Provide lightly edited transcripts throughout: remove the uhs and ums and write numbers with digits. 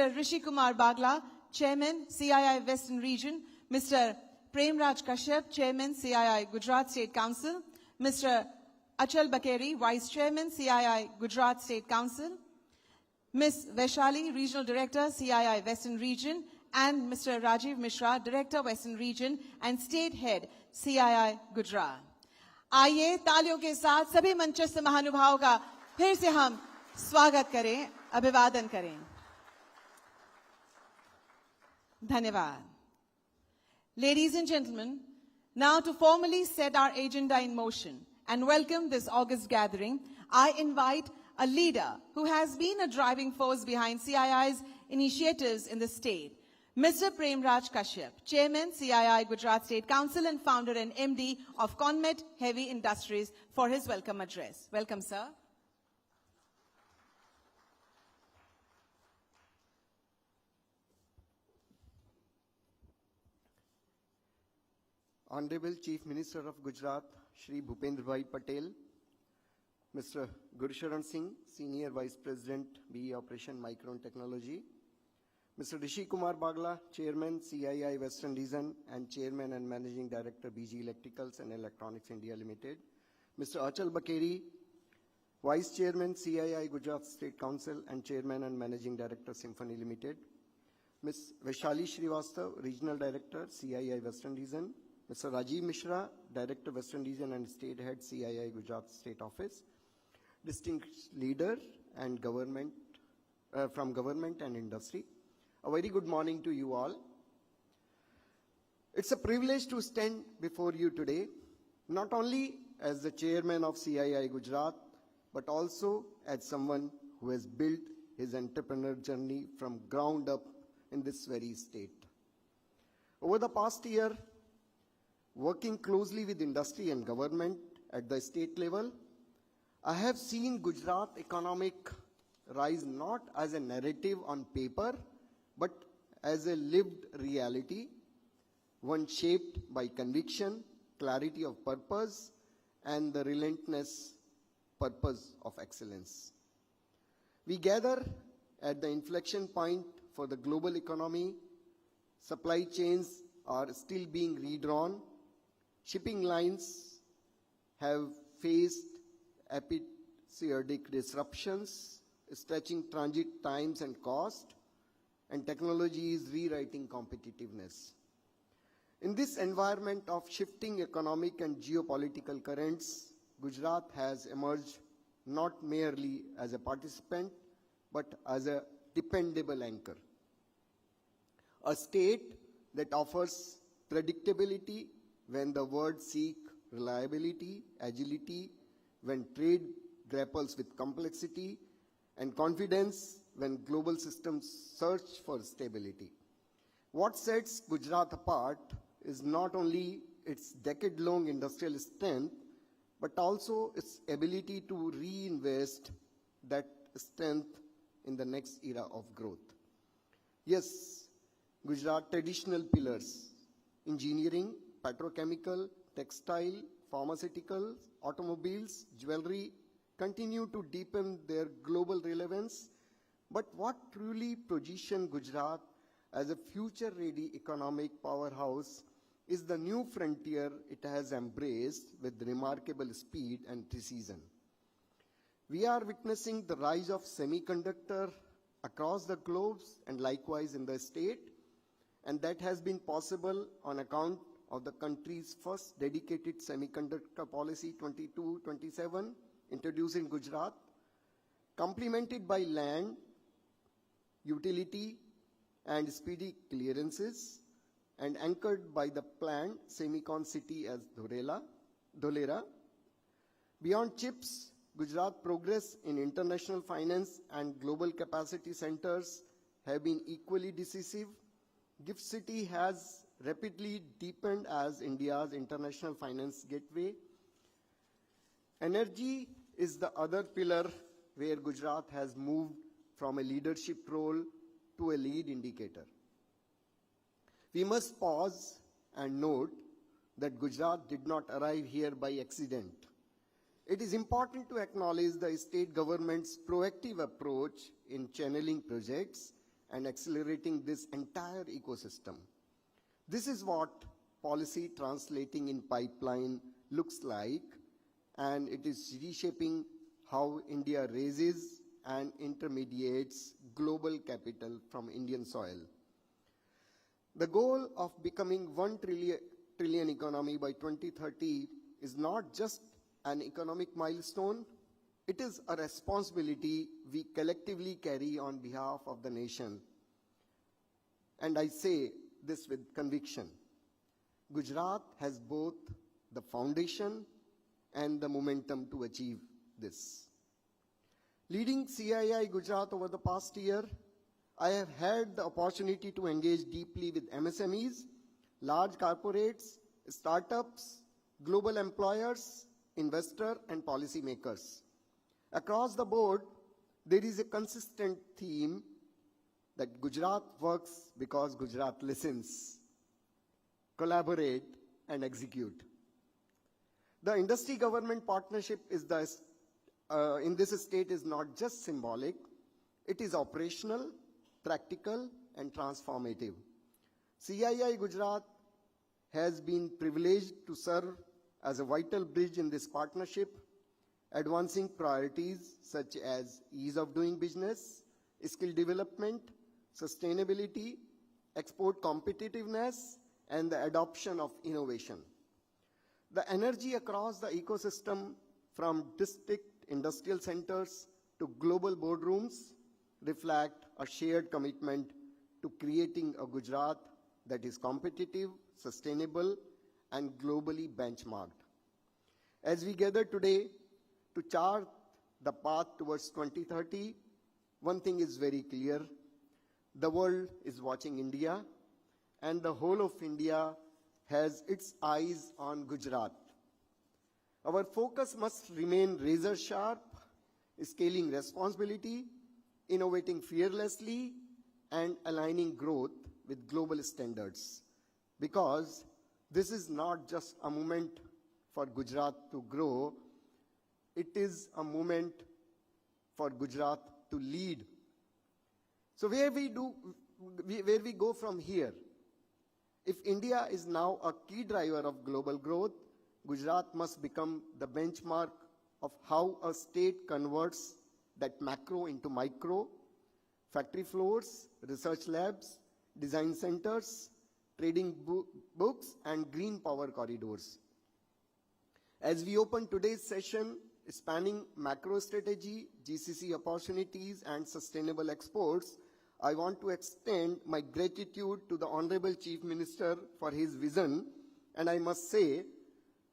Rishi Kumar Bagla, Chairman, CII Western Region, Mr. Premraj Kashyap, Chairman, CII Gujarat State Council, Mr. Achal Bakeri, Vice Chairman, CII Gujarat State Council, Ms. Vaishali, Regional Director, CII Western Region, and Mr. Rajiv Mishra, Director, Western Region, and State Head, CII Gujarat. आइए तालियों के साथ सभी मंचस्थ महानुभावों का फिर से हम स्वागत करें, अभिवादन करें। धन्यवाद। Ladies and gentlemen, now to formally set our agenda in motion and welcome this August gathering, I invite a leader who has been a driving force behind CII's initiatives in the state, Mr. Premraj Kashyap, Chairman, CII Gujarat State Council and founder and MD of Conmet Heavy Industries, for his welcome address. Welcome, sir. Honorable Chief Minister of Gujarat, Shri Bhupendra Bhai Patel, Mr. Gursharan Singh, Senior Vice President, BE Operation Micron Technology, Mr. Rishi Kumar Bagla, Chairman, CII Western Region and Chairman and Managing Director, BG Electricals and Electronics India Limited, Mr. Achal Bakeri, Vice Chairman, CII Gujarat State Council and Chairman and Managing Director, Symphony Limited, Ms. Vaishali Srivastav, Regional Director, CII Western Region, Mr. Rajiv Mishra, Director, Western Region and State Head, CII Gujarat State Office, distinguished leader and government, from government and industry. A very good morning to you all. It's a privilege to stand before you today, not only as the chairman of CII Gujarat, but also as someone who has built his entrepreneur journey from ground up in this very state. Over the past year, working closely with industry and government at the state level, I have seen Gujarat economic rise not as a narrative on paper, but as a lived reality, one shaped by conviction, clarity of purpose, and the relentless purpose of excellence. We gather at the inflection point for the global economy. Supply chains are still being redrawn. Shipping lines have faced episodic disruptions, stretching transit times and cost, and technology is rewriting competitiveness. In this environment of shifting economic and geopolitical currents, Gujarat has emerged not merely as a participant, but as a dependable anchor. A state that offers predictability when the world seeks reliability, agility, when trade grapples with complexity, and confidence when global systems search for stability. What sets Gujarat apart is not only its decade-long industrial strength, but also its ability to reinvest that strength in the next era of growth. Yes, Gujarat traditional pillars, engineering, petrochemical, textile, pharmaceuticals, automobiles, jewelry, continue to deepen their global relevance. But what truly positions Gujarat as a future-ready economic powerhouse is the new frontier it has embraced with remarkable speed and precision. We are witnessing the rise of semiconductor across the globe and likewise in the state, and that has been possible on account of the country's first dedicated semiconductor policy 22-27 introduced in Gujarat, complemented by land, utility, and speedy clearances, and anchored by the planned semicon city as Dholera. Beyond chips, Gujarat progress in international finance and global capacity centers have been equally decisive. GIFT City has rapidly deepened as India's international finance gateway. Energy is the other pillar where Gujarat has moved from a leadership role to a lead indicator. We must pause and note that Gujarat did not arrive here by accident. It is important to acknowledge the state government's proactive approach in channeling projects and accelerating this entire ecosystem. This is what policy translating in pipeline looks like, and it is reshaping how India raises and intermediates global capital from Indian soil. The goal of becoming 1 trillion economy by 2030 is not just an economic milestone, it is a responsibility we collectively carry on behalf of the nation. And I say this with conviction. Gujarat has both the foundation and the momentum to achieve this. Leading CII Gujarat over the past year, I have had the opportunity to engage deeply with MSMEs, large corporates, startups, global employers, investors, and policymakers. Across the board, there is a consistent theme that Gujarat works because Gujarat listens, collaborate, and execute. The industry-government partnership is in this state is not just symbolic, it is operational, practical, and transformative. CII Gujarat has been privileged to serve as a vital bridge in this partnership, advancing priorities such as ease of doing business, skill development, sustainability, export competitiveness, and the adoption of innovation. The energy across the ecosystem, from district industrial centers to global boardrooms, reflect a shared commitment to creating a Gujarat that is competitive, sustainable, and globally benchmarked. As we gather today to chart the path towards 2030, one thing is very clear. The world is watching India, and the whole of India has its eyes on Gujarat. Our focus must remain razor sharp, scaling responsibility, innovating fearlessly, and aligning growth with global standards. Because this is not just a moment for Gujarat to grow, it is a moment for Gujarat to lead. So where we go from here? If India is now a key driver of global growth, Gujarat must become the benchmark of how a state converts that macro into micro, factory floors, research labs, design centers, trading books, and green power corridors. As we open today's session, spanning macro strategy, GCC opportunities, and sustainable exports, I want to extend my gratitude to the Honorable Chief Minister for his vision, and I must say,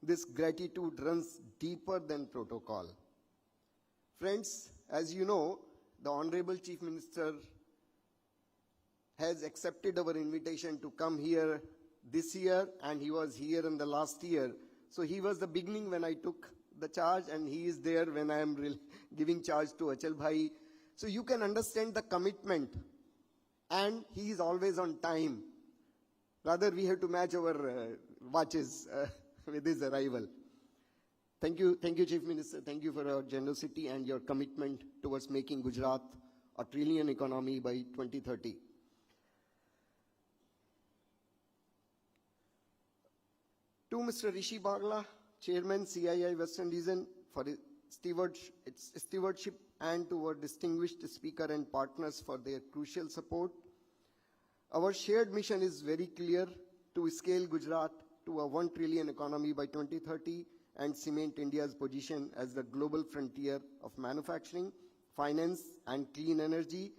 this gratitude runs deeper than protocol. Friends, as you know, the Honorable Chief Minister has accepted our invitation to come here this year, and he was here in the last year. So he was the beginning when I took the charge, and he is there when I am giving charge to Achal Bhai. So you can understand the commitment, and he is always on time. Rather, we have to match our watches with his arrival. Thank you, Chief Minister. Thank you for your generosity and your commitment towards making Gujarat a trillion economy by 2030. To Mr. Rishi Bagla, Chairman, CII Western Region, for its stewardship, and to our distinguished speaker and partners for their crucial support. Our shared mission is very clear: to scale Gujarat to a 1 trillion economy by 2030 and cement India's position as the global frontier of manufacturing, finance, and clean energy.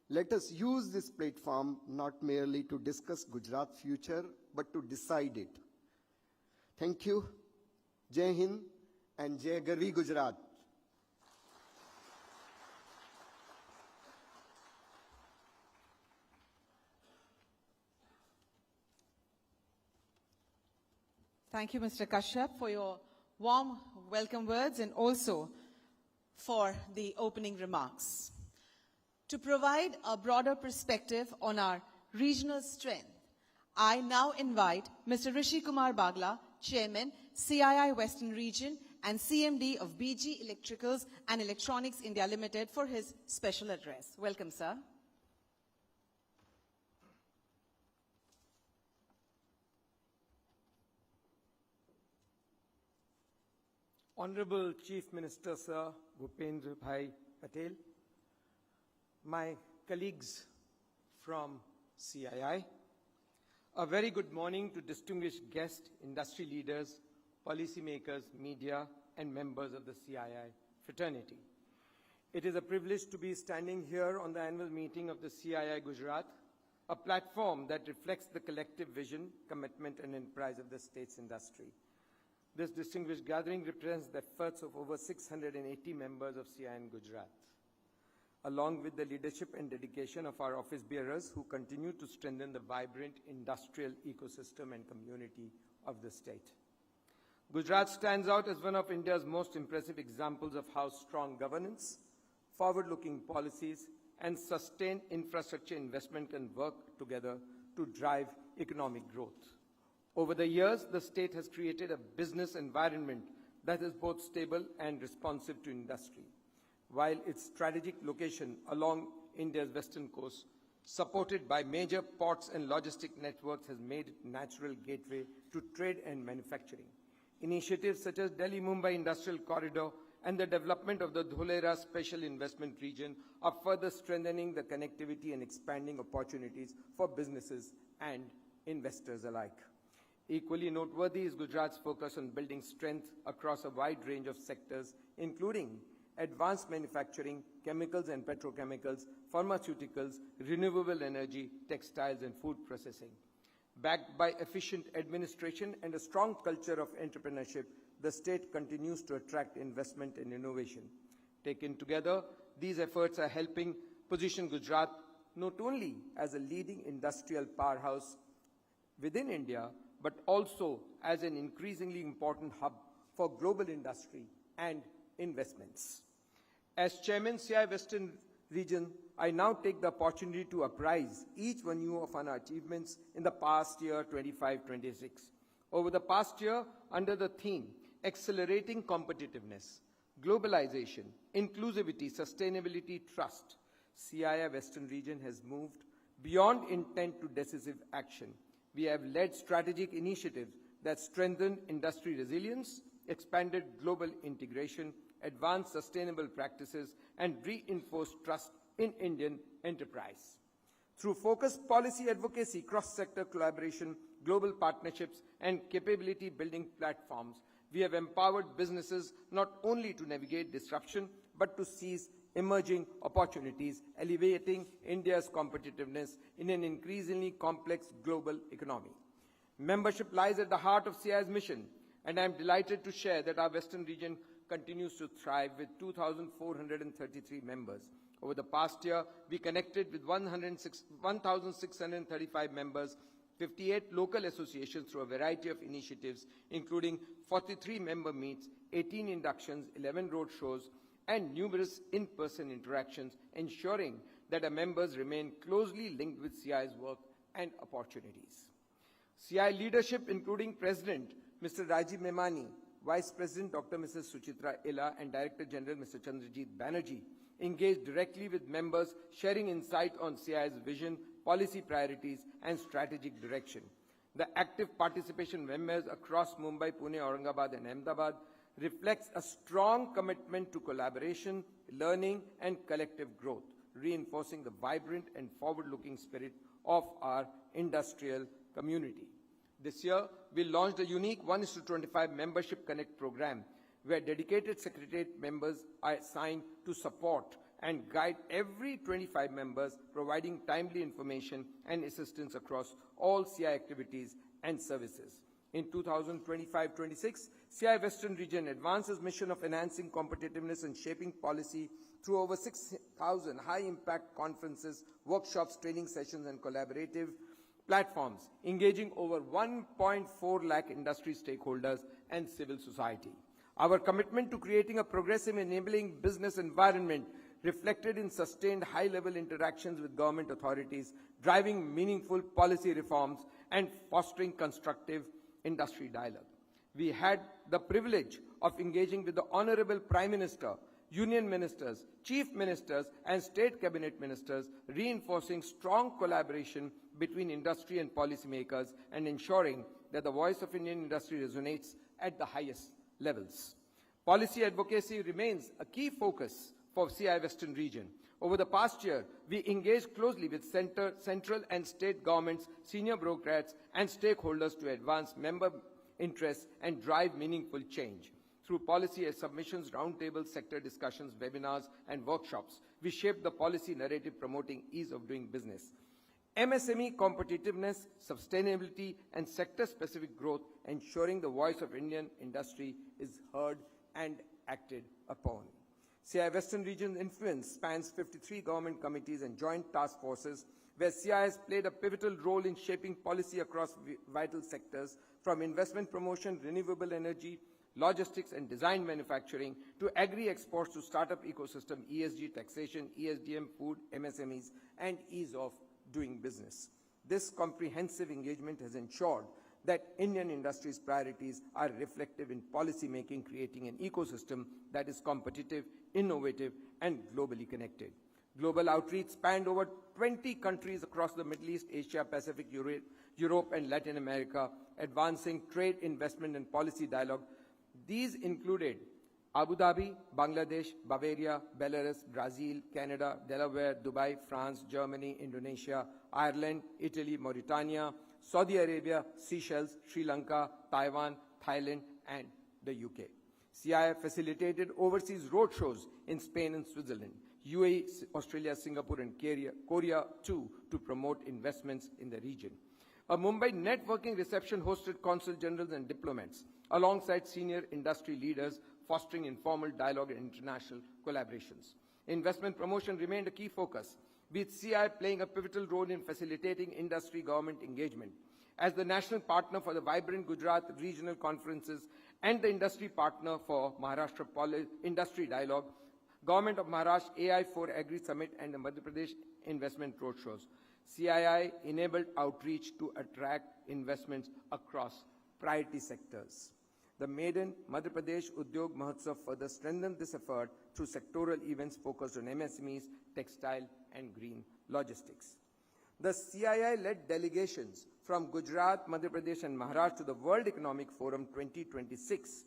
Let us use this platform not merely to discuss Gujarat's future, but to decide it. Thank you. Jai Hind and Jai Garvi Gujarat. Thank you, Mr. Kashyap, for your warm welcome words and also for the opening remarks. To provide a broader perspective on our regional strength, I now invite Mr. Rishi Kumar Bagla, Chairman, CII Western Region and CMD of BG Electricals and Electronics India Limited, for his special address. Welcome, sir. Honorable Chief Minister Sir Bhupendra Bhai Patel, my colleagues from CII, a very good morning to distinguished guests, industry leaders, policymakers, media, and members of the CII fraternity. It is a privilege to be standing here on the annual meeting of the CII Gujarat, a platform that reflects the collective vision, commitment, and enterprise of the state's industry. This distinguished gathering represents the efforts of over 680 members of CII in Gujarat, along with the leadership and dedication of our office bearers who continue to strengthen the vibrant industrial ecosystem and community of the state. Gujarat stands out as one of India's most impressive examples of how strong governance, forward-looking policies, and sustained infrastructure investment can work together to drive economic growth. Over the years, the state has created a business environment that is both stable and responsive to industry, while its strategic location along India's western coast, supported by major ports and logistic networks, has made it a natural gateway to trade and manufacturing. Initiatives such as Delhi-Mumbai Industrial Corridor and the development of the Dholera Special Investment Region are further strengthening the connectivity and expanding opportunities for businesses and investors alike. Equally noteworthy is Gujarat's focus on building strength across a wide range of sectors, including advanced manufacturing, chemicals and petrochemicals, pharmaceuticals, renewable energy, textiles, and food processing. Backed by efficient administration and a strong culture of entrepreneurship, the state continues to attract investment and innovation. Taken together, these efforts are helping position Gujarat not only as a leading industrial powerhouse within India, but also as an increasingly important hub for global industry and investments. As Chairman CII Western Region, I now take the opportunity to apprise each one of you of our achievements in the past year 25-26. Over the past year, under the theme Accelerating Competitiveness, Globalization, Inclusivity, Sustainability, Trust, CII Western Region has moved beyond intent to decisive action. We have led strategic initiatives that strengthen industry resilience, expanded global integration, advanced sustainable practices, and reinforced trust in Indian enterprise. Through focused policy advocacy, cross-sector collaboration, global partnerships, and capability-building platforms, we have empowered businesses not only to navigate disruption, but to seize emerging opportunities, elevating India's competitiveness in an increasingly complex global economy. Membership lies at the heart of CII's mission, and I am delighted to share that our Western region continues to thrive with 2,433 members. Over the past year, we connected with 1,635 members, 58 local associations through a variety of initiatives, including 43 member meets, 18 inductions, 11 road shows, and numerous in-person interactions, ensuring that our members remain closely linked with CII's work and opportunities. CII leadership, including President Mr. Rajiv Memani, Vice President Dr. Mrs. Suchitra Ella, and Director General Mr. Chandrajit Banerjee, engaged directly with members, sharing insight on CII's vision, policy priorities, and strategic direction. The active participation of members across Mumbai, Pune, Aurangabad, and Ahmedabad reflects a strong commitment to collaboration, learning, and collective growth, reinforcing the vibrant and forward-looking spirit of our industrial community. This year, we launched a unique 1:25 Membership Connect program, where dedicated secretariat members are assigned to support and guide every 25 members, providing timely information and assistance across all CII activities and services. In 2025-26, CII Western Region advances mission of enhancing competitiveness and shaping policy through over 6,000 high-impact conferences, workshops, training sessions, and collaborative platforms, engaging over 1.4 lakh industry stakeholders and civil society. Our commitment to creating a progressive, enabling business environment reflected in sustained high-level interactions with government authorities, driving meaningful policy reforms, and fostering constructive industry dialogue. We had the privilege of engaging with the Honorable Prime Minister, Union Ministers, Chief Ministers, and State Cabinet Ministers, reinforcing strong collaboration between industry and policymakers and ensuring that the voice of Indian industry resonates at the highest levels. Policy advocacy remains a key focus for CI Western region. Over the past year, we engaged closely with central and state governments, senior bureaucrats, and stakeholders to advance member interests and drive meaningful change. Through policy submissions, roundtables, sector discussions, webinars, and workshops, we shaped the policy narrative promoting ease of doing business. MSME competitiveness, sustainability, and sector-specific growth, ensuring the voice of Indian industry is heard and acted upon. CI Western Region's influence spans 53 government committees and joint task forces, where CI has played a pivotal role in shaping policy across vital sectors, from investment promotion, renewable energy, logistics and design manufacturing, to agri-exports to startup ecosystem, ESG taxation, ESDM, food, MSMEs, and ease of doing business. This comprehensive engagement has ensured that Indian industry's priorities are reflective in policy making, creating an ecosystem that is competitive, innovative, and globally connected. Global outreach spanned over 20 countries across the Middle East, Asia, Pacific, Europe, and Latin America, advancing trade, investment, and policy dialogue. These included Abu Dhabi, Bangladesh, Bavaria, Belarus, Brazil, Canada, Delaware, Dubai, France, Germany, Indonesia, Ireland, Italy, Mauritania, Saudi Arabia, Seychelles, Sri Lanka, Taiwan, Thailand, and the UK. CII facilitated overseas roadshows in Spain and Switzerland, UAE, Australia, Singapore, and Korea too, to promote investments in the region. A Mumbai networking reception hosted consul generals and diplomats, alongside senior industry leaders, fostering informal dialogue and international collaborations. Investment promotion remained a key focus, with CI playing a pivotal role in facilitating industry-government engagement. As the national partner for the Vibrant Gujarat regional conferences and the industry partner for Maharashtra Industry Dialogue, Government of Maharashtra AI4 Agri Summit and the Madhya Pradesh Investment Roadshows, CII enabled outreach to attract investments across priority sectors. The maiden Madhya Pradesh Udyog Mahotsav further strengthened this effort through sectoral events focused on MSMEs, textile, and green logistics. The CII led delegations from Gujarat, Madhya Pradesh, and Maharashtra to the World Economic Forum 2026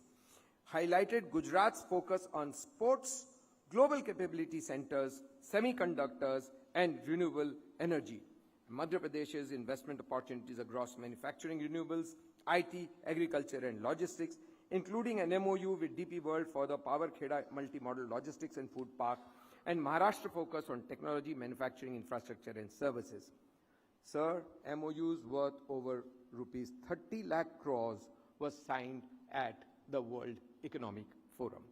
highlighted Gujarat's focus on sports, global capability centers, semiconductors, and renewable energy. Madhya Pradesh's investment opportunities across manufacturing, renewables, IT, agriculture, and logistics, including an MOU with DP World for the Power Kheda multi-model logistics and food park, and Maharashtra focus on technology, manufacturing, infrastructure, and services. Sir, MOUs worth over rupees 30 lakh crores was signed at the World Economic Forum.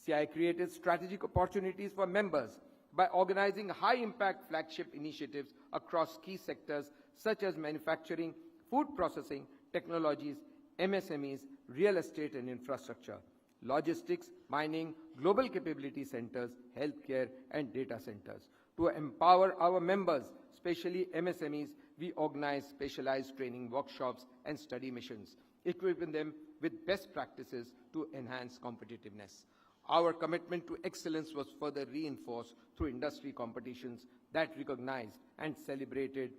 CI created strategic opportunities for members by organizing high-impact flagship initiatives across key sectors such as manufacturing, food processing, technologies, MSMEs, real estate and infrastructure, logistics, mining, global capability centers, healthcare, and data centers. To empower our members, especially MSMEs, we organize specialized training workshops and study missions, equipping them with best practices to enhance competitiveness. Our commitment to excellence was further reinforced through industry competitions that recognized and celebrated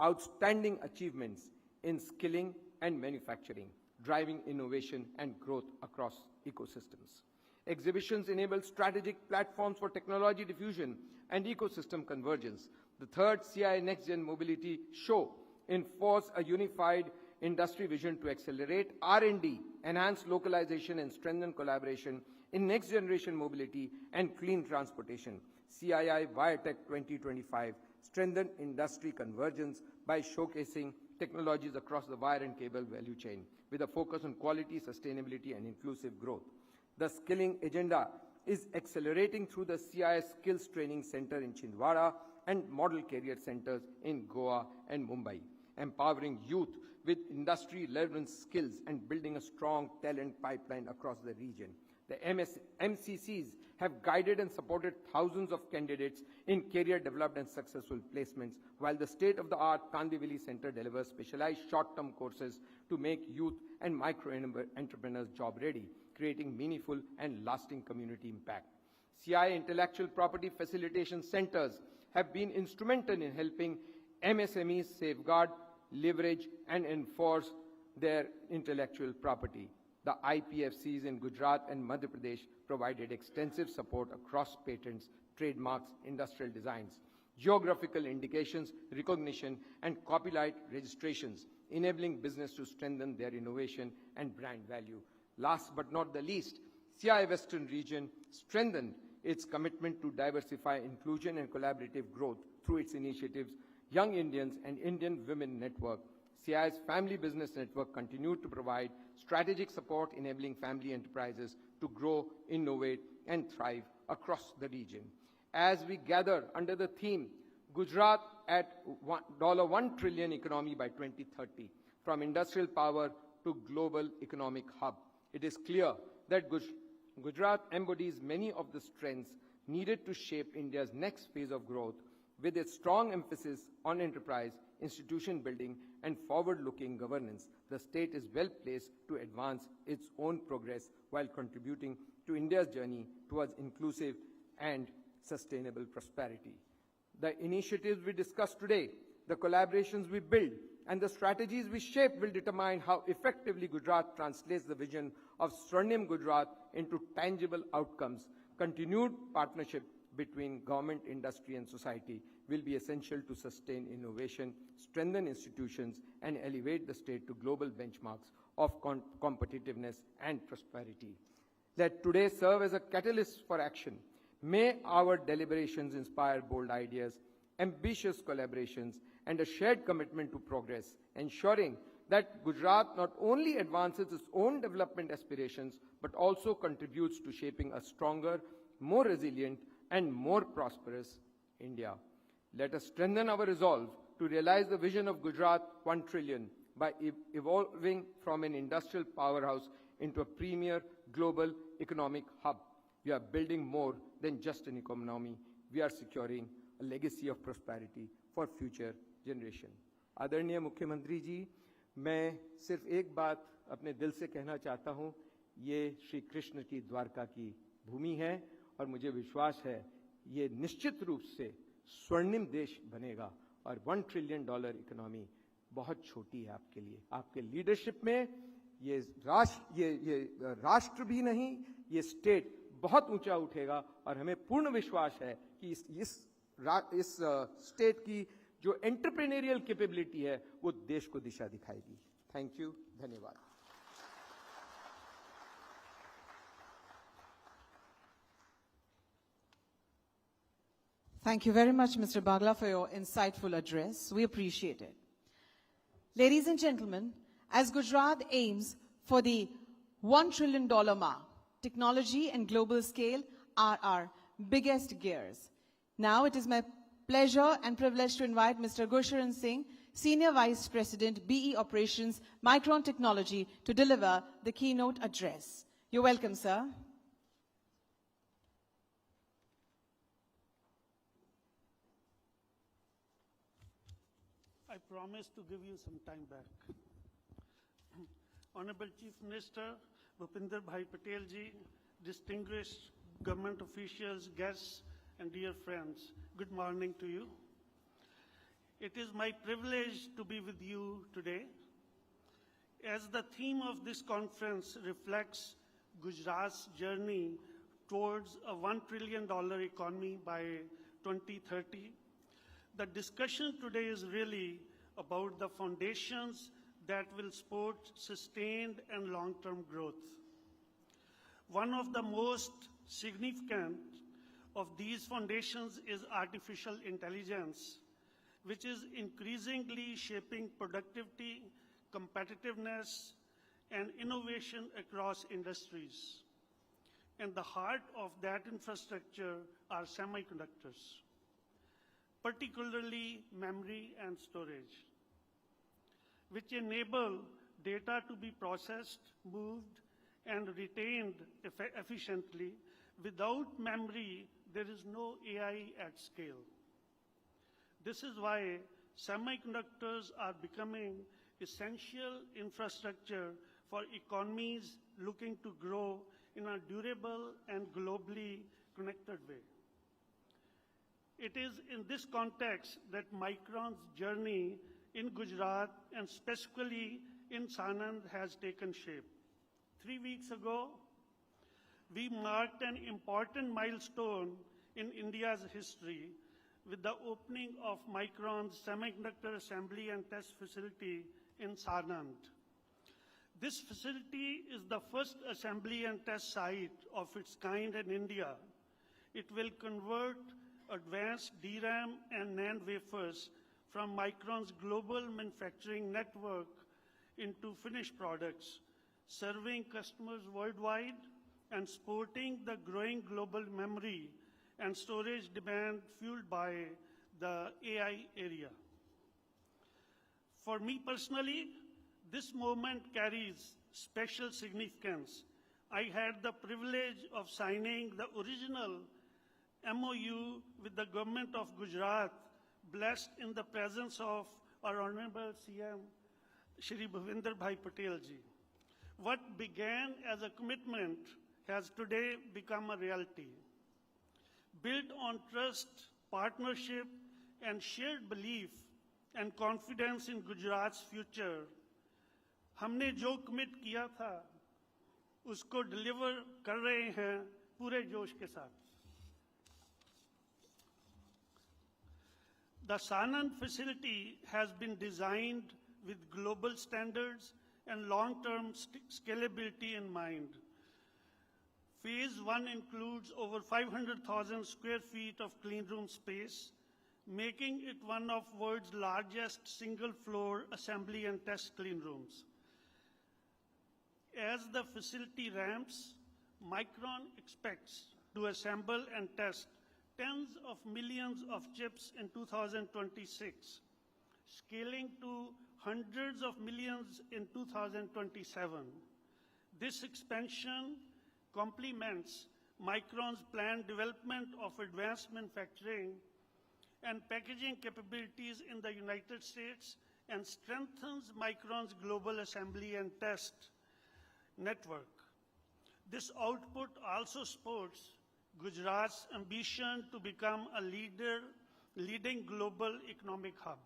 outstanding achievements in skilling and manufacturing, driving innovation and growth across ecosystems. Exhibitions enabled strategic platforms for technology diffusion and ecosystem convergence. The third CII Next Gen Mobility Show enforced a unified industry vision to accelerate R&D, enhance localization, and strengthen collaboration in next-generation mobility and clean transportation. CII Viatech 2025 strengthened industry convergence by showcasing technologies across the wire and cable value chain, with a focus on quality, sustainability, and inclusive growth. The skilling agenda is accelerating through the CII Skills Training Center in Chhindwara and Model Career Centers in Goa and Mumbai, empowering youth with industry-relevant skills and building a strong talent pipeline across the region. The MCCs have guided and supported thousands of candidates in career development and successful placements, while the state-of-the-art Kandivali Center delivers specialized short-term courses to make youth and micro-entrepreneurs job-ready, creating meaningful and lasting community impact. CII Intellectual Property Facilitation Centers have been instrumental in helping MSMEs safeguard, leverage, and enforce their intellectual property. The IPFCs in Gujarat and Madhya Pradesh provided extensive support across patents, trademarks, industrial designs, geographical indications, recognition, and copyright registrations, enabling business to strengthen their innovation and brand value. Last but not the least, CII Western Region strengthened its commitment to diversify, inclusion, and collaborative growth through its initiatives, Young Indians and Indian Women Network. CII's Family Business Network continued to provide strategic support, enabling family enterprises to grow, innovate, and thrive across the region. As we gather under the theme, Gujarat at $1 trillion economy by 2030, from industrial power to global economic hub, it is clear that Gujarat embodies many of the strengths needed to shape India's next phase of growth, with its strong emphasis on enterprise, institution building, and forward-looking governance. The state is well placed to advance its own progress while contributing to India's journey towards inclusive and sustainable prosperity. The initiatives we discuss today, the collaborations we build, and the strategies we shape will determine how effectively Gujarat translates the vision of Swarnim Gujarat into tangible outcomes. Continued partnership between government, industry, and society will be essential to sustain innovation, strengthen institutions, and elevate the state to global benchmarks of competitiveness and prosperity. Let today serve as a catalyst for action. May our deliberations inspire bold ideas, ambitious collaborations, and a shared commitment to progress, ensuring that Gujarat not only advances its own development aspirations, but also contributes to shaping a stronger, more resilient, and more prosperous India. Let us strengthen our resolve to realize the vision of Gujarat 1 trillion by evolving from an industrial powerhouse into a premier global economic hub. We are building more than just an economy. We are securing a legacy of prosperity for future generation. आदरणीय मुख्यमंत्री जी, मैं सिर्फ एक बात अपने दिल से कहना चाहता हूं, ये श्री कृष्ण की द्वारका की भूमि है और मुझे विश्वास है ये निश्चित रूप से स्वर्णिम देश बनेगा और $1 ट्रिलियन इकोनॉमी बहुत छोटी है आपके लिए। आपके लीडरशिप में ये राष्ट्र भी नहीं, ये स्टेट बहुत ऊंचा उठेगा और हमें पूर्ण विश्वास है कि इस स्टेट की जो एंटरप्रेन्योरियल कैपेबिलिटी है वो देश को दिशा दिखाएगी। थैंक यू, धन्यवाद। Thank you very much, Mr. Bagla, for your insightful address. We appreciate it. Ladies and gentlemen, as Gujarat aims for the $1 trillion mark, technology and global scale are our biggest gears. Now it is my pleasure and privilege to invite Mr. Gurcharan Singh, Senior Vice President, BE Operations, Micron Technology, to deliver the keynote address. You're welcome, sir. I promise to give you some time back. Honorable Chief Minister, Bhupinder Bhai Patel ji, distinguished government officials, guests, and dear friends, good morning to you. It is my privilege to be with you today. As the theme of this conference reflects Gujarat's journey towards a $1 trillion economy by 2030, the discussion today is really about the foundations that will support sustained and long-term growth. One of the most significant of these foundations is artificial intelligence, which is increasingly shaping productivity, competitiveness, and innovation across industries. And the heart of that infrastructure are semiconductors, particularly memory and storage, which enable data to be processed, moved, and retained efficiently. Without memory, there is no AI at scale. This is why semiconductors are becoming essential infrastructure for economies looking to grow in a durable and globally connected way. It is in this context that Micron's journey in Gujarat and specifically in Sanand has taken shape. 3 weeks ago, we marked an important milestone in India's history with the opening of Micron's semiconductor assembly and test facility in Sanand. This facility is the first assembly and test site of its kind in India. It will convert advanced DRAM and NAND wafers from Micron's global manufacturing network into finished products, serving customers worldwide and supporting the growing global memory and storage demand fueled by the AI area. For me personally, this moment carries special significance. I had the privilege of signing the original MOU with the government of Gujarat, blessed in the presence of our Honorable CM, Shri Bhupinder Bhai Patel ji. What began as a commitment has today become a reality. Built on trust, partnership, and shared belief and confidence in Gujarat's future, हमने जो commit किया था उसको deliver कर रहे हैं पूरे जोश के साथ. The Sanand facility has been designed with global standards and long-term scalability in mind. Phase 1 includes over 500,000 square feet of clean room space, making it one of the world's largest single-floor assembly and test clean rooms. As the facility ramps, Micron expects to assemble and test tens of millions of chips in 2026, scaling to hundreds of millions in 2027. This expansion complements Micron's planned development of advanced manufacturing and packaging capabilities in the United States and strengthens Micron's global assembly and test network. This output also supports Gujarat's ambition to become a leading global economic hub.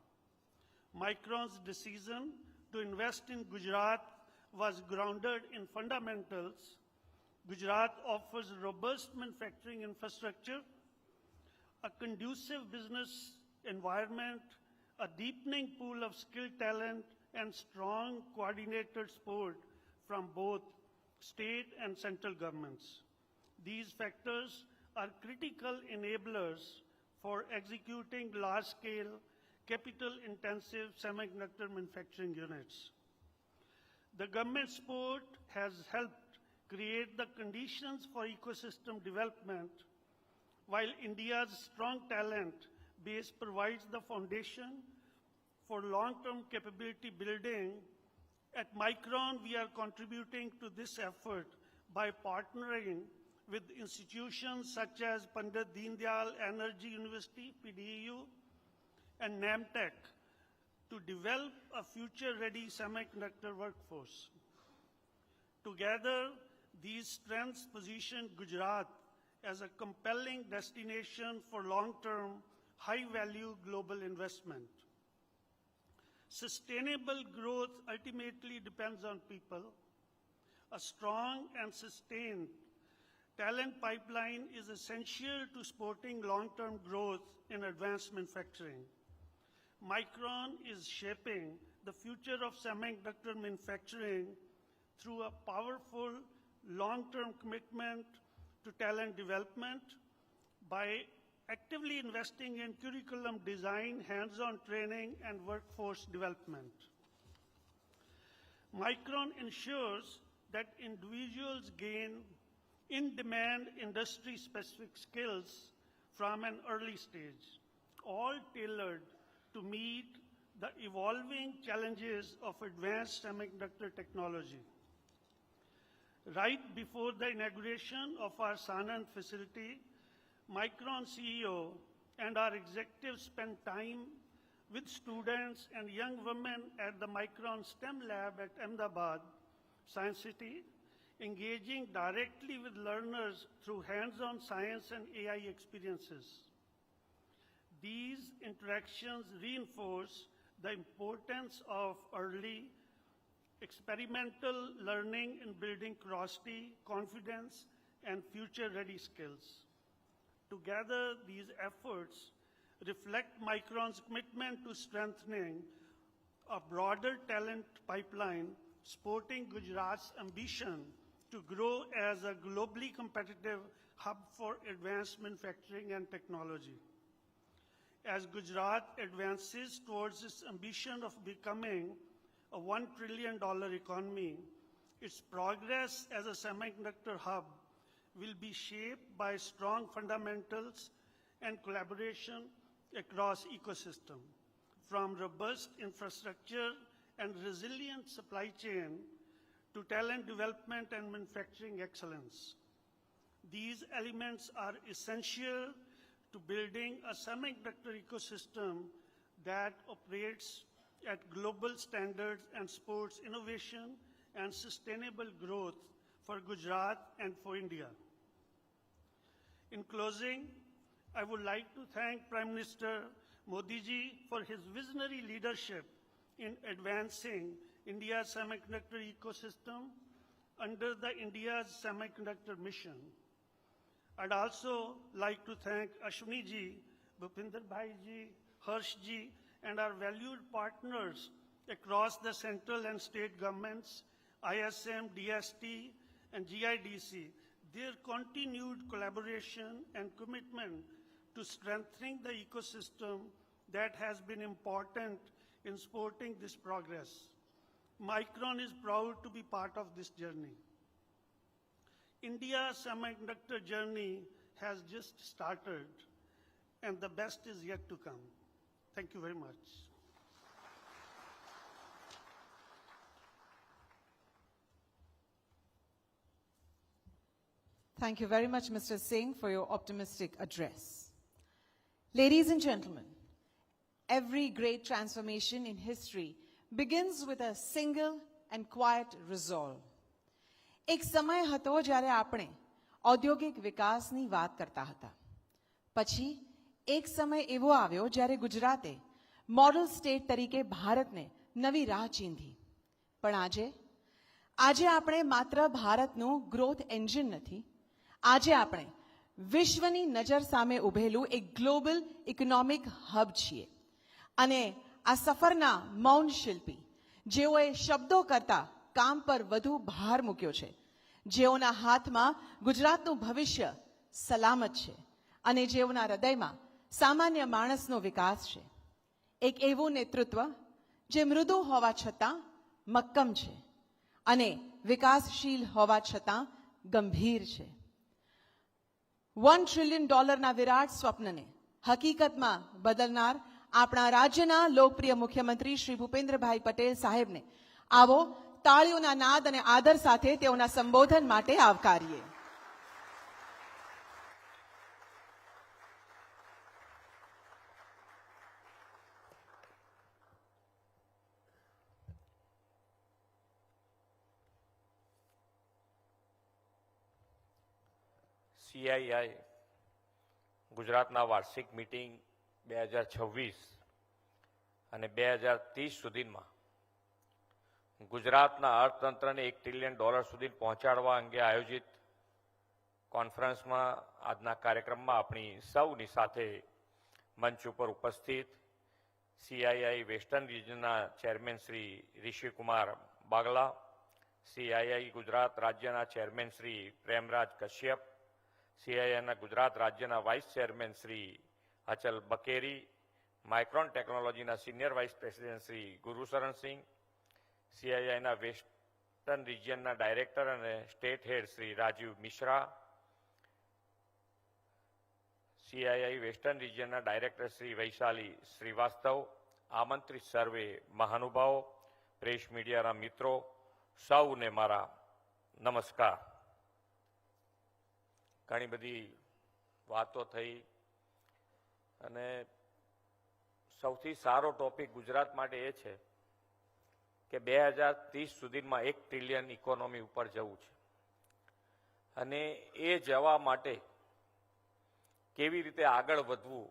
Micron's decision to invest in Gujarat was grounded in fundamentals. Gujarat offers robust manufacturing infrastructure, a conducive business environment, a deepening pool of skilled talent, and strong coordinated support from both state and central governments. These factors are critical enablers for executing large-scale, capital-intensive semiconductor manufacturing units. The government support has helped create the conditions for ecosystem development, while India's strong talent base provides the foundation for long-term capability building. At Micron, we are contributing to this effort by partnering with institutions such as Pandit Deendayal Energy University, PDEU, and NAMTech to develop a future-ready semiconductor workforce. Together, these strengths position Gujarat as a compelling destination for long-term, high-value global investment. Sustainable growth ultimately depends on people. A strong and sustained talent pipeline is essential to supporting long-term growth in advanced manufacturing. Micron is shaping the future of semiconductor manufacturing through a powerful long-term commitment to talent development by actively investing in curriculum design, hands-on training, and workforce development. Micron ensures that individuals gain in-demand industry-specific skills from an early stage, all tailored to meet the evolving challenges of advanced semiconductor technology. Right before the inauguration of our Sanand facility, Micron CEO and our executives spent time with students and young women at the Micron STEM lab at Ahmedabad, Science City, engaging directly with learners through hands-on science and AI experiences. These interactions reinforce the importance of early experimental learning in building curiosity, confidence, and future-ready skills. Together, these efforts reflect Micron's commitment to strengthening a broader talent pipeline, supporting Gujarat's ambition to grow as a globally competitive hub for advanced manufacturing and technology. As Gujarat advances towards its ambition of becoming a $1 trillion economy, its progress as a semiconductor hub will be shaped by strong fundamentals and collaboration across ecosystem, from robust infrastructure and resilient supply chain to talent development and manufacturing excellence. These elements are essential to building a semiconductor ecosystem that operates at global standards and supports innovation and sustainable growth for Gujarat and for India. In closing, I would like to thank Prime Minister Modi ji for his visionary leadership in advancing India's semiconductor ecosystem under the India's Semiconductor Mission. I'd also like to thank Ashwini ji, Bhupinder Bhai ji, Harsh ji, and our valued partners across the central and state governments, ISM, DST, and GIDC, their continued collaboration and commitment to strengthening the ecosystem that has been important in supporting this progress. Micron is proud to be part of this journey. India's semiconductor journey has just started, and the best is yet to come. Thank you very much. Thank you very much, Mr. Singh, for your optimistic address. Ladies and gentlemen, every great transformation in history begins with a single and quiet resolve. એક સમય હતો જ્યારે આપણે ઔદ્યોગિક વિકાસની વાત કરતા હતા. પછી એક સમય એવો આવ્યો જ્યારે ગુજરાતે મોડલ સ્ટેટ તરીકે ભારતને નવી રાહ ચીંધી. પણ આજે આપણે માત્ર ભારતનું ગ્રોથ એન્જિન નથી, આજે આપણે વિશ્વની નજર સામે ઊભેલું એક ગ્લોબલ ઇકોનોમિક હબ છીએ. અને આ સફરના મૌન શિલ્પી, જેઓએ શબ્દો કરતા કામ પર વધુ ભાર મૂક્યો છે, જેઓના હાથમાં ગુજરાતનું ભવિષ્ય સલામત છે અને જેઓના હૃદયમાં સામાન્ય માણસનો વિકાસ છે. એક એવું નેતૃત્વ જે મૃદુ હોવા છતાં મક્કમ છે અને વિકાસશીલ હોવા છતાં ગંભીર છે. $1 ટ્રિલિયન વિરાટ સ્વપ્નને હકીકતમાં બદલનાર આપણા રાજ્યના લોકપ્રિય મુખ્યમંત્રી શ્રી ભૂપેન્દ્રભાઈ પટેલ સાહેબને આવો તાળીઓના નાદ અને આદર સાથે તેઓના સંબોધન માટે આવકારીએ. CII ગુજરાતના વાર્ષિક મીટિંગ 2026 અને 2030 સુધીમાં ગુજરાતના અર્થતંત્રને $1 ટ્રિલિયન સુધી પહોંચાડવા અંગે આયોજિત કોન્ફરન્સમાં આજના કાર્યક્રમમાં આપણી સૌની સાથે મંચ ઉપર ઉપસ્થિત CII વેસ્ટર્ન રિજનના ચેરમેન શ્રી ઋષિકુમાર બાગલા, CII ગુજરાત રાજ્યના ચેરમેન શ્રી પ્રેમરાજ કશ્યપ, CIIના ગુજરાત રાજ્યના vice chairman Shri Achal Bakeri, Micron ટેકનોલોજીના senior vice president Shri Gurusharan Singh, CIIના વેસ્ટર્ન રિજિયનના ડાયરેક્ટર અને state head Shri Rajiv Mishra, CII western રિજિયનના ડાયરેક્ટર શ્રી વૈશાલી શ્રીવાસ્તવ, આમંત્રિત સર્વે મહાનુભાવો, પ્રેસ મીડિયાના મિત્રો, સૌને મારા નમસ્કાર. ઘણી બધી વાતો થઈ અને સૌથી સારો ટોપિક ગુજરાત માટે એ છે કે 2030 સુધીમાં 1 ટ્રિલિયન ઇકોનોમી ઉપર જવું છે અને એ જવા માટે કેવી રીતે આગળ વધવું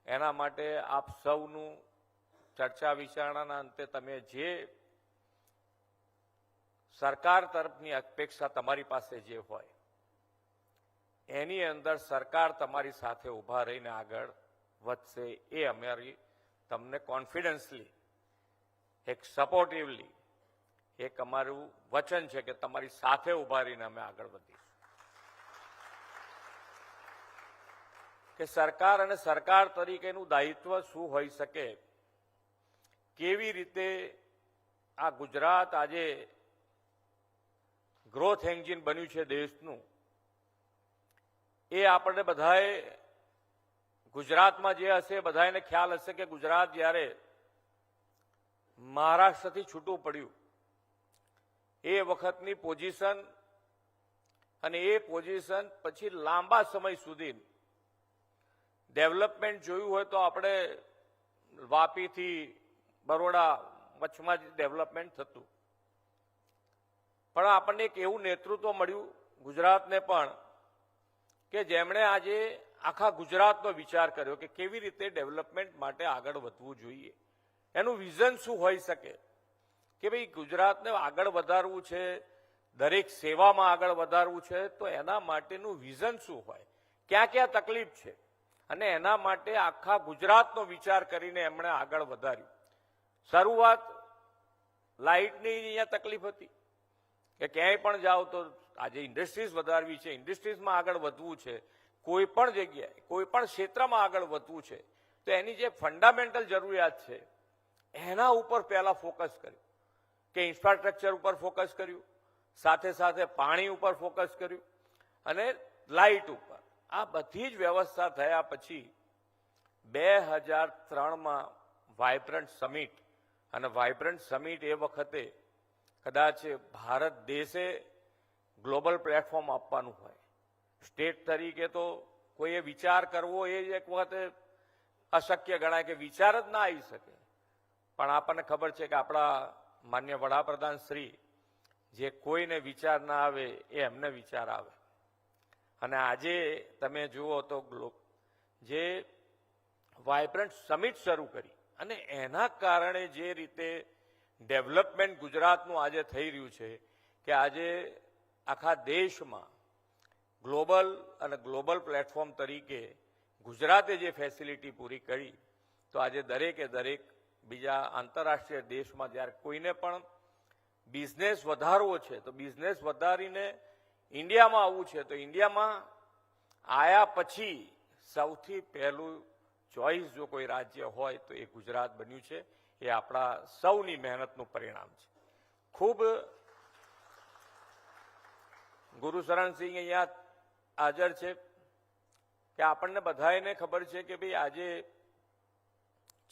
એના માટે આપ સૌનું ચર્ચા વિચારણાના અંતે તમે જે સરકાર તરફની અપેક્ષા તમારી પાસે જે હોય એની અંદર સરકાર તમારી સાથે ઊભા રહીને આગળ વધશે, એ અમારી તમને કોન્ફિડન્સલી, એક સપોર્ટિવલી એક અમારું વચન છે કે તમારી સાથે ઊભા રહીને અમે આગળ વધીશું. કે સરકાર અને સરકાર તરીકેનું દાયિત્વ શું હોઈ શકે, કેવી રીતે આ ગુજરાત આજે ગ્રોથ એન્જિન બન્યું છે દેશનું, એ આપણને બધાએ ગુજરાતમાં જે હશે બધાને ખ્યાલ હશે કે ગુજરાત જ્યારે મહારાષ્ટ્રથી છૂટું પડ્યું એ વખતની પોઝિશન અને એ પોઝિશન પછી લાંબા સમય સુધી ડેવલપમેન્ટ જોયું હોય તો આપણે વાપીથી બરોડા વચમાં જ ડેવલપમેન્ટ થતું, પણ આપણને એક એવું નેતૃત્વ મળ્યું ગુજરાતને પણ કે જેમણે આજે આખા ગુજરાતનો વિચાર કર્યો કે કેવી રીતે ડેવલપમેન્ટ માટે આગળ વધવું જોઈએ, એનું વિઝન શું હોઈ શકે કે ભાઈ ગુજરાતને આગળ વધારવું છે, દરેક સેવામાં આગળ વધારવું છે, તો એના માટેનું વિઝન શું હોય, ક્યાં ક્યાં તકલીફ છે, અને એના માટે આખા ગુજરાતનો વિચાર કરીને એમણે આગળ વધાર્યું. શરૂઆત લાઇટની અહીંયા તકલીફ હતી કે ક્યાંય પણ જાઓ તો આજે ઇન્ડસ્ટ્રીઝ વધારવી છે, ઇન્ડસ્ટ્રીઝમાં આગળ વધવું છે, કોઈ પણ જગ્યાએ કોઈ પણ ક્ષેત્રમાં આગળ વધવું છે, તો એની જે ફંડામેન્ટલ જરૂરિયાત છે એના ઉપર પહેલા ફોકસ કર્યું કે ઇન્ફ્રાસ્ટ્રક્ચર ઉપર ફોકસ કર્યું, સાથે સાથે પાણી ઉપર ફોકસ કર્યું અને લાઇટ ઉપર. આ બધી જ વ્યવસ્થા થયા પછી 2003માં વાઇબ્રન્ટ સમિટ, અને વાઇબ્રન્ટ સમિટ એ વખતે કદાચ ભારત દેશે ગ્લોબલ પ્લેટફોર્મ આપવાનું હોય, સ્ટેટ તરીકે તો કોઈએ વિચાર કરવો એ એક વખતે અશક્ય ગણાય કે વિચાર જ ના આવી શકે, પણ આપણને ખબર છે કે આપણા માન્ય વડાપ્રધાન શ્રી જે કોઈને વિચાર ના આવે એ એમને વિચાર આવે. અને આજે તમે જુઓ તો જે વાઇબ્રન્ટ સમિટ શરૂ કરી અને એના કારણે જે રીતે ડેવલપમેન્ટ ગુજરાતનું આજે થઈ રહ્યું છે કે આજે આખા દેશમાં ગ્લોબલ અને ગ્લોબલ પ્લેટફોર્મ તરીકે ગુજરાતે જે ફેસિલિટી પૂરી કરી, તો આજે દરેકે દરેક બીજા આંતરરાષ્ટ્રીય દેશમાં જ્યારે કોઈને પણ બિઝનેસ વધારવો છે તો બિઝનેસ વધારીને ઇન્ડિયામાં આવવું છે, તો ઇન્ડિયામાં આયા પછી સૌથી પહેલું ચોઇસ જો કોઈ રાજ્ય હોય તો એ ગુજરાત બન્યું છે. એ આપણા સૌની મહેનતનું પરિણામ છે. ખૂબ ગુરુશરણસિંહ અહીંયા હાજર છે કે આપણને બધાને ખબર છે કે ભાઈ આજે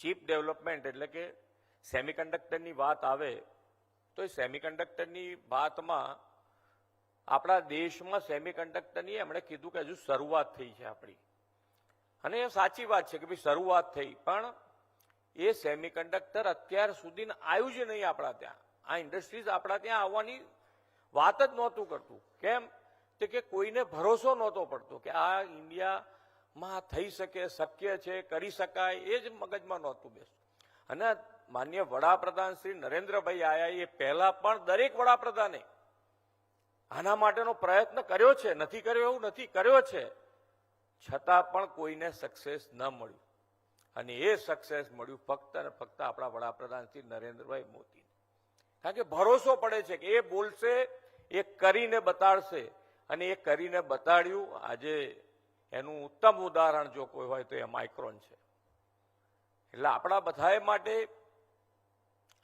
ચીપ ડેવલપમેન્ટ એટલે કે સેમિકન્ડક્ટરની વાત આવે તો એ સેમિકન્ડક્ટરની વાતમાં આપણા દેશમાં સેમિકન્ડક્ટરની એમણે કીધું કે હજુ શરૂઆત થઈ છે આપણી, અને એ સાચી વાત છે કે ભાઈ શરૂઆત થઈ, પણ એ સેમિકન્ડક્ટર અત્યાર સુધી આવ્યું જ નહીં આપણા ત્યાં. આ ઇન્ડસ્ટ્રીઝ આપણા ત્યાં આવવાની વાત જ નહોતું કરતું. કેમ કે કોઈને ભરોસો નહોતો પડતો કે આ ઇન્ડિયામાં થઈ શકે, શક્ય છે, કરી શકાય, એ જ મગજમાં નહોતું બેસતું. અને માન્ય વડાપ્રધાન શ્રી નરેન્દ્રભાઈ આયા એ પહેલા પણ દરેક વડાપ્રધાને આના માટેનો પ્રયત્ન કર્યો છે, નથી કર્યો એવું નથી, કર્યો છે, છતાં પણ કોઈને સક્સેસ ન મળ્યું. અને એ સક્સેસ મળ્યું ફક્ત અને ફક્ત આપણા વડાપ્રધાન શ્રી નરેન્દ્રભાઈ મોદી, કારણ કે ભરોસો પડે છે કે એ બોલશે, એ કરીને બતાડશે, અને એ કરીને બતાડ્યું. આજે એનું ઉત્તમ ઉદાહરણ જો કોઈ હોય તો એ માઇક્રોન છે. એટલે આપણા બધાએ માટે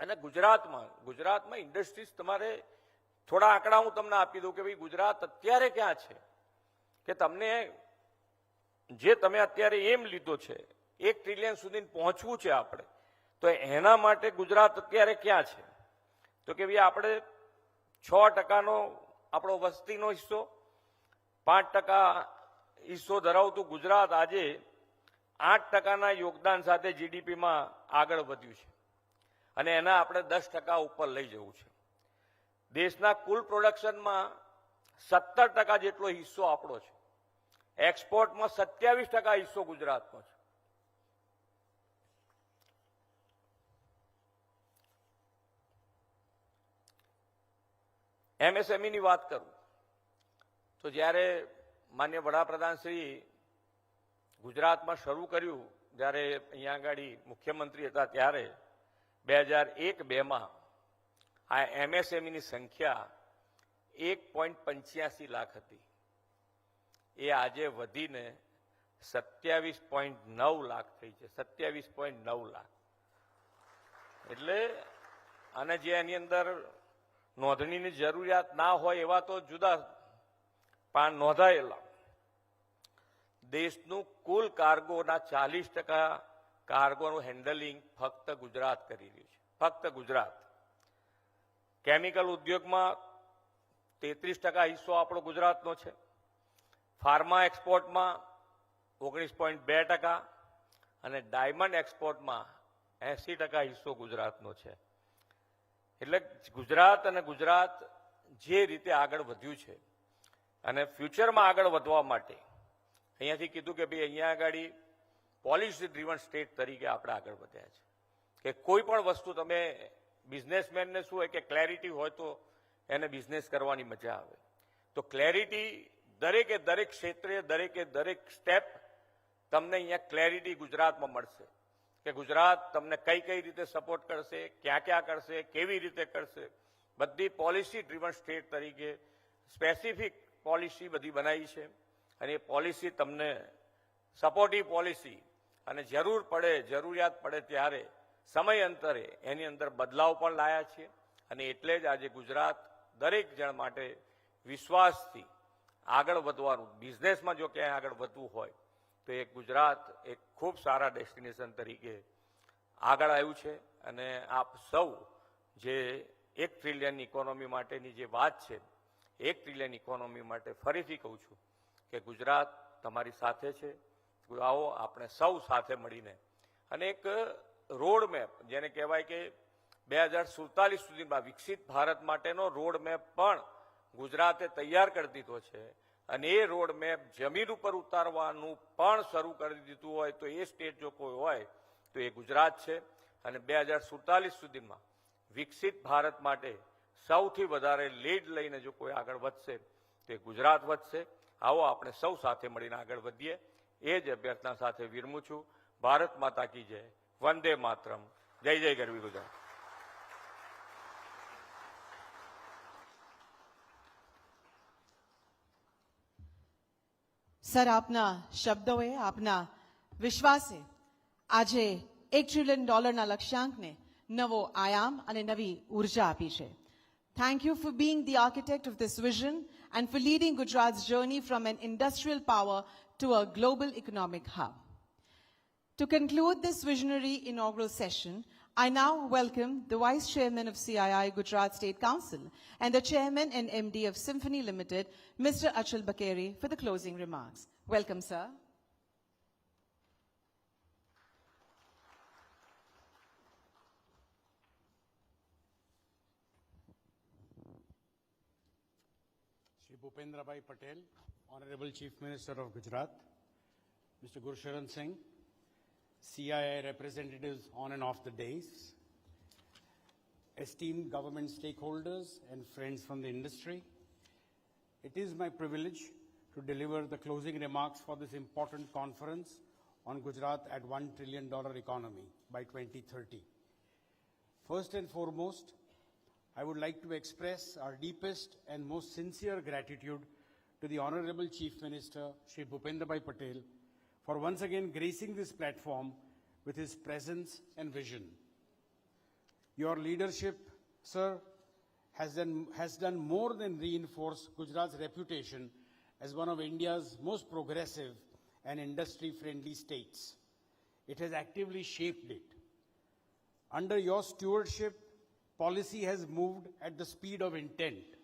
અને ગુજરાતમાં ઇન્ડસ્ટ્રીઝ, તમારે થોડા આંકડા હું તમને આપી દઉં કે ભાઈ ગુજરાત અત્યારે ક્યાં છે, કે તમને જે તમે અત્યારે એમ લીધો છે 1 ટ્રિલિયન સુધી પહોંચવું છે આપણે, તો એના માટે ગુજરાત અત્યારે ક્યાં છે, તો કે ભાઈ આપણે 6% આપણો વસ્તીનો હિસ્સો, 5% હિસ્સો ધરાવતું ગુજરાત આજે 8%ના યોગદાન સાથે જીડીપીમાં આગળ વધ્યું છે, અને એના આપણે 10% ઉપર લઈ જવું છે. દેશના કુલ પ્રોડક્શનમાં 17% જેટલો હિસ્સો આપણો છે, એક્સપોર્ટમાં 27% હિસ્સો ગુજરાતનો છે. એમએસએમઈની વાત કરું તો જ્યારે માન્ય વડાપ્રધાન શ્રી ગુજરાતમાં શરૂ કર્યું, જ્યારે અહીંયા આગળ મુખ્યમંત્રી હતા ત્યારે 2001-2માં આ એમએસએમઈની સંખ્યા 1.85 લાખ હતી. એ આજે વધીને 27.9 લાખ થઈ છે. 27.9 લાખ. એટલે અને જે એની અંદર નોંધણીની જરૂરિયાત ના હોય એવા તો જુદા, પણ નોંધાયેલા દેશનું કુલ કાર્ગોના 40% કાર્ગોનું હેન્ડલિંગ ફક્ત ગુજરાત કરી રહ્યું છે. ફક્ત ગુજરાત. કેમિકલ ઉદ્યોગમાં 33% હિસ્સો આપણો ગુજરાતનો છે. ફાર્મા એક્સપોર્ટમાં 19.2% અને ડાયમંડ એક્સપોર્ટમાં 80% હિસ્સો ગુજરાતનો છે. એટલે ગુજરાત અને ગુજરાત જે રીતે આગળ વધ્યું છે અને ફ્યુચરમાં આગળ વધવા માટે અહીંયાથી કીધું કે ભાઈ અહીંયા આગળ પોલિસી ડ્રીવન સ્ટેટ તરીકે આપણે આગળ વધ્યા છે. કે કોઈ પણ વસ્તુ તમે બિઝનેસમેનને શું હોય કે ક્લેરિટી હોય તો એને બિઝનેસ કરવાની મજા આવે. તો ક્લેરિટી દરેકે દરેક ક્ષેત્રે દરેકે દરેક સ્ટેપ તમને અહીંયા ક્લેરિટી ગુજરાતમાં મળશે કે ગુજરાત તમને કઈ કઈ રીતે સપોર્ટ કરશે, ક્યાં ક્યાં કરશે, કેવી રીતે કરશે. બધી પોલિસી ડ્રીવન સ્ટેટ તરીકે સ્પેસિફિક પોલિસી બધી બનાવી છે અને એ પોલિસી તમને સપોર્ટિવ પોલિસી અને જરૂર પડે, જરૂરિયાત પડે ત્યારે સમયાંતરે એની અંદર બદલાવ પણ લાયા છે. અને એટલે જ આજે ગુજરાત દરેક જણ માટે વિશ્વાસથી આગળ વધવાનું, બિઝનેસમાં જો ક્યાંય આગળ વધવું હોય તો એ ગુજરાત એક ખૂબ સારા ડેસ્ટિનેશન તરીકે આગળ આવ્યું છે. અને આપ સૌ જે 1 ટ્રિલિયન ઇકોનોમી માટેની જે વાત છે, 1 ટ્રિલિયન ઇકોનોમી માટે ફરીથી કહું છું કે ગુજરાત તમારી સાથે છે. આવો આપણે સૌ સાથે મળીને અને એક રોડ મેપ, જેને કહેવાય કે 2047 સુધીમાં વિકસિત ભારત માટેનો રોડ મેપ પણ ગુજરાતે તૈયાર કરી દીધો છે. અને એ રોડ મેપ જમીન ઉપર ઉતારવાનું પણ શરૂ કરી દીધું હોય તો એ સ્ટેટ જો કોઈ હોય તો એ ગુજરાત છે. અને 2047 સુધીમાં વિકસિત ભારત માટે સૌથી વધારે લીડ લઈને જો કોઈ આગળ વધશે તો એ ગુજરાત વધશે. આવો આપણે સૌ સાથે મળીને આગળ વધીએ. એ જ અભ્યર્થના સાથે વિરમું છું. ભારત માતા કી જય. વંદે માતરમ. જય જય ગરવી ગુજરાત. સર, આપના શબ્દોએ, આપના વિશ્વાસે આજે $1 ટ્રિલિયન લક્ષ્યાંકને નવો આયામ અને નવી ઉર્જા આપી છે. Thank you for being the architect of this vision and for leading Gujarat's journey from an industrial power to a global economic hub. To conclude this visionary inaugural session, I now welcome the Vice Chairman of CII Gujarat State Council and the Chairman and MD of Symphony Limited, Mr. Achal Bakeri, for the closing remarks. Welcome, sir. Shri Bhupendra Bhai Patel, Honorable Chief Minister of Gujarat, Mr. Gursharan Singh, CII representatives on and off the dais, esteemed government stakeholders and friends from the industry, it is my privilege to deliver the closing remarks for this important conference on Gujarat at $1 trillion economy by 2030. First and foremost, I would like to express our deepest and most sincere gratitude to the Honorable Chief Minister, Shri Bhupendra Bhai Patel, for once again gracing this platform with his presence and vision. Your leadership, sir, has done more than reinforce Gujarat's reputation as one of India's most progressive and industry-friendly states. It has actively shaped it. Under your stewardship, policy has moved at the speed of intent,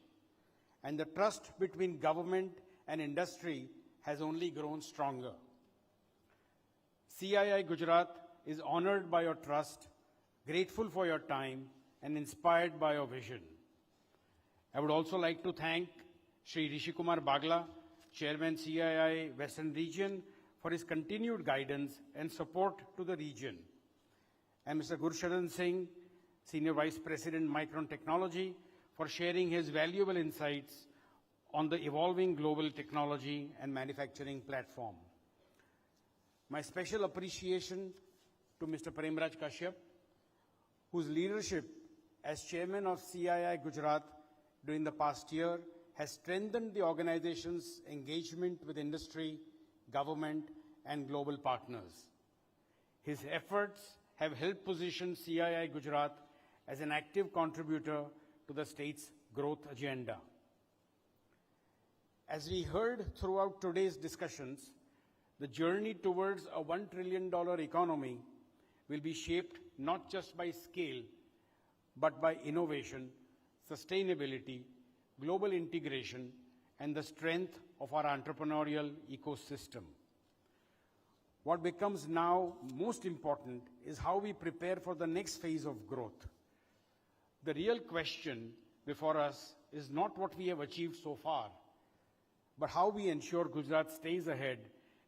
and the trust between government and industry has only grown stronger. CII Gujarat is honored by your trust, grateful for your time, and inspired by your vision. I would also like to thank Shri Rishi Kumar Bagla, Chairman CII Western Region, for his continued guidance and support to the region, and Mr. Gursharan Singh, Senior Vice President Micron Technology, for sharing his valuable insights on the evolving global technology and manufacturing platform. My special appreciation to Mr. Premraj Kashyap, whose leadership as chairman of CII Gujarat during the past year has strengthened the organization's engagement with industry, government, and global partners. His efforts have helped position CII Gujarat as an active contributor to the state's growth agenda. As we heard throughout today's discussions, the journey towards a $1 trillion economy will be shaped not just by scale, but by innovation, sustainability, global integration, and the strength of our entrepreneurial ecosystem. What becomes now most important is how we prepare for the next phase of growth. The real question before us is not what we have achieved so far, but how we ensure Gujarat stays ahead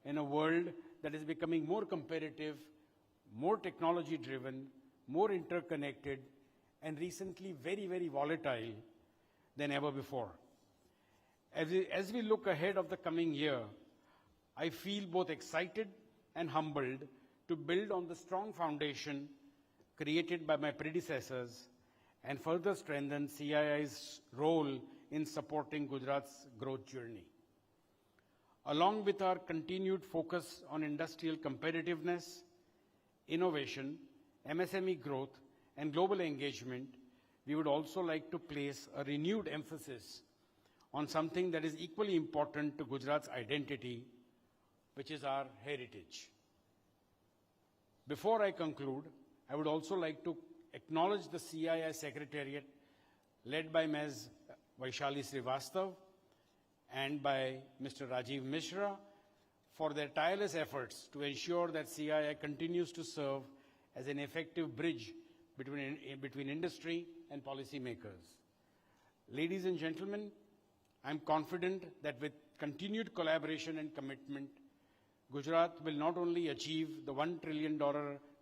in a world that is becoming more competitive, more technology-driven, more interconnected, and recently very, very volatile than ever before. As we look ahead of the coming year, I feel both excited and humbled to build on the strong foundation created by my predecessors and further strengthen CII's role in supporting Gujarat's growth journey. Along with our continued focus on industrial competitiveness, innovation, MSME growth, and global engagement, we would also like to place a renewed emphasis on something that is equally important to Gujarat's identity, which is our heritage. Before I conclude, I would also like to acknowledge the CII Secretariat led by Ms. Vaishali Srivastav and by Mr. Rajiv Mishra for their tireless efforts to ensure that CII continues to serve as an effective bridge between industry and policymakers. Ladies and gentlemen, I'm confident that with continued collaboration and commitment, Gujarat will not only achieve the $1 trillion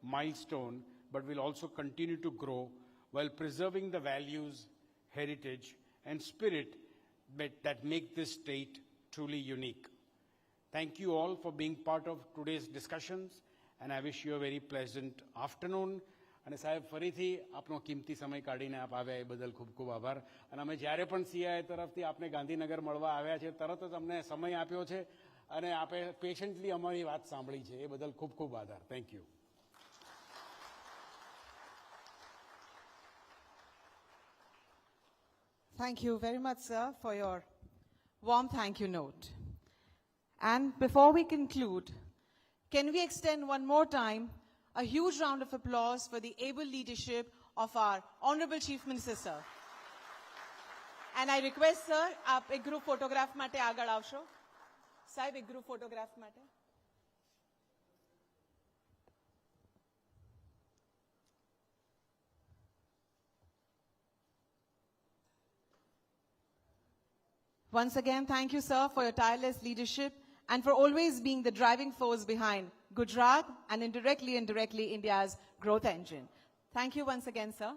milestone, but will also continue to grow while preserving the values, heritage, and spirit that make this state truly unique. Thank you all for being part of today's discussions, and I wish you a very pleasant afternoon. અને સાહેબ ફરીથી આપનો કિંમતી સમય કાઢીને આપ આવ્યા એ બદલ ખૂબ ખૂબ આભાર. અને અમે જ્યારે પણ CII તરફથી આપને ગાંધીનગર મળવા આવ્યા છે તરત જ અમને સમય આપ્યો છે અને આપે પેશન્ટલી અમારી વાત સાંભળી છે એ બદલ ખૂબ ખૂબ આભાર. Thank you. Thank you very much, sir, for your warm thank you note. And before we conclude, can we extend one more time a huge round of applause for the able leadership of our Honorable Chief Minister, sir. And I request, sir, aap ek group photograph માટે આગળ આવશો. સાહેબ એક group photograph માટે. Once again, thank you, sir, for your tireless leadership and for always being the driving force behind Gujarat and indirectly India's growth engine. Thank you once again, sir.